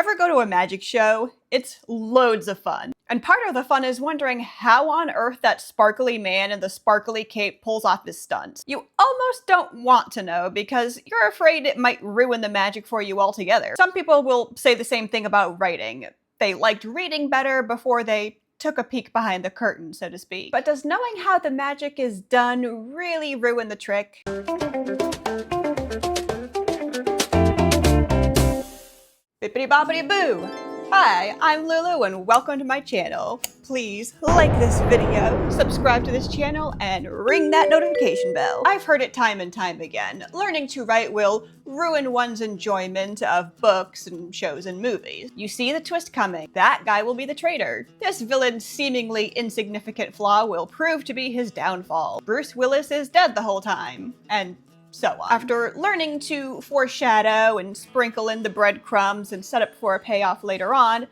Ever go to a magic show? It's loads of fun. And part of the fun is wondering how on earth that sparkly man in the sparkly cape pulls off his stunts. You almost don't want to know because you're afraid it might ruin the magic for you altogether. Some people will say the same thing about writing. They liked reading better before they took a peek behind the curtain, so to speak. But does knowing how the magic is done really ruin the trick? Bippity boppity boo! Hi, I'm Lulu and welcome to my channel. Please like this video, subscribe to this channel, and ring that notification bell. I've heard it time and time again. Learning to write will ruin one's enjoyment of books and shows and movies. You see the twist coming. That guy will be the traitor. This villain's seemingly insignificant flaw will prove to be his downfall. Bruce Willis is dead the whole time. And so on. After learning to foreshadow and sprinkle in the breadcrumbs and set up for a payoff later on,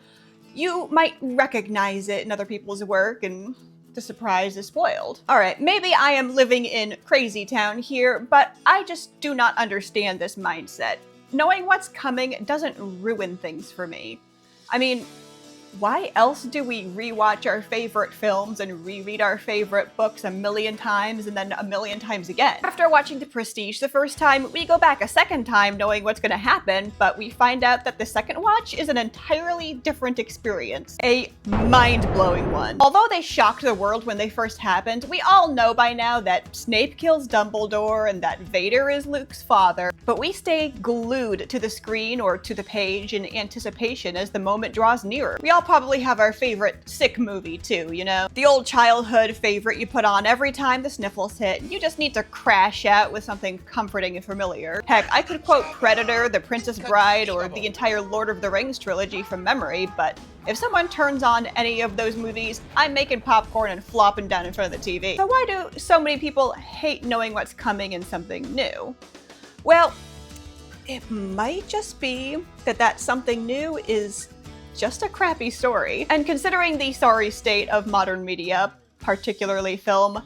you might recognize it in other people's work and the surprise is spoiled. Alright, maybe I am living in crazy town here, but I just do not understand this mindset. Knowing what's coming doesn't ruin things for me. I mean, why else do we rewatch our favorite films and reread our favorite books a million times and then a million times again? After watching The Prestige the first time, we go back a second time knowing what's gonna happen, but we find out that the second watch is an entirely different experience. A mind-blowing one. Although they shocked the world when they first happened, we all know by now that Snape kills Dumbledore and that Vader is Luke's father, but we stay glued to the screen or to the page in anticipation as the moment draws nearer. We all probably have our favorite sick movie too, you know? The old childhood favorite you put on every time the sniffles hit, and you just need to crash out with something comforting and familiar. Heck, I could quote Predator, The Princess Bride, or the entire Lord of the Rings trilogy from memory, but if someone turns on any of those movies, I'm making popcorn and flopping down in front of the TV. So why do so many people hate knowing what's coming in something new? Well, it might just be that something new is just a crappy story. And considering the sorry state of modern media, particularly film,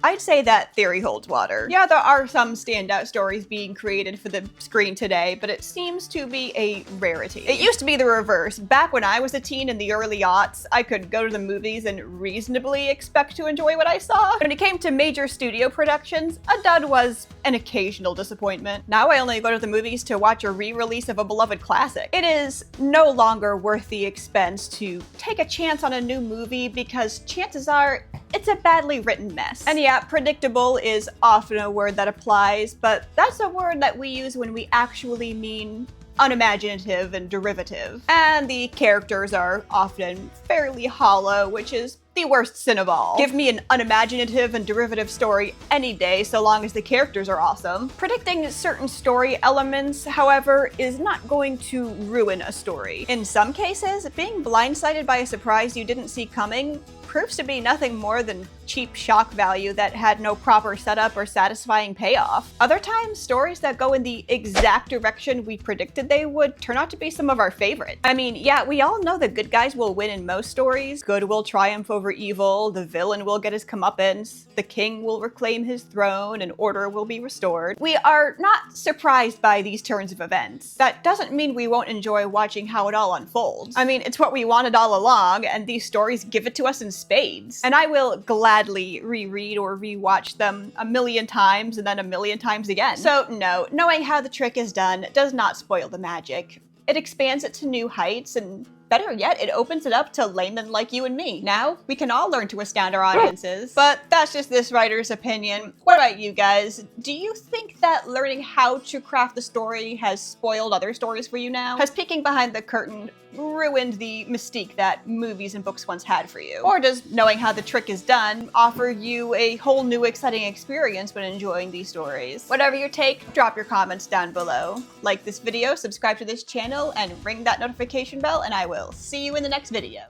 I'd say that theory holds water. Yeah, there are some standout stories being created for the screen today, but it seems to be a rarity. It used to be the reverse. Back when I was a teen in the early aughts, I could go to the movies and reasonably expect to enjoy what I saw. When it came to major studio productions, a dud was an occasional disappointment. Now I only go to the movies to watch a re-release of a beloved classic. It is no longer worth the expense to take a chance on a new movie because chances are it's a badly written mess. And yeah, predictable is often a word that applies, but that's a word that we use when we actually mean unimaginative and derivative. And the characters are often fairly hollow, which is the worst sin of all. Give me an unimaginative and derivative story any day, so long as the characters are awesome. Predicting certain story elements, however, is not going to ruin a story. In some cases, being blindsided by a surprise you didn't see coming proves to be nothing more than cheap shock value that had no proper setup or satisfying payoff. Other times, stories that go in the exact direction we predicted they would turn out to be some of our favorites. I mean, yeah, we all know the good guys will win in most stories. Good will triumph over evil, the villain will get his comeuppance, the king will reclaim his throne, and order will be restored. We are not surprised by these turns of events. That doesn't mean we won't enjoy watching how it all unfolds. I mean, it's what we wanted all along, and these stories give it to us in spades. And I will gladly reread or rewatch them a million times and then a million times again. So no, knowing how the trick is done does not spoil the magic. It expands it to new heights, and better yet, it opens it up to laymen like you and me. Now, we can all learn to astound our audiences. But that's just this writer's opinion. What about you guys? Do you think that learning how to craft the story has spoiled other stories for you now? Has peeking behind the curtain ruined the mystique that movies and books once had for you? Or does knowing how the trick is done offer you a whole new exciting experience when enjoying these stories? Whatever your take, drop your comments down below. Like this video, subscribe to this channel, and ring that notification bell, and I will see you in the next video.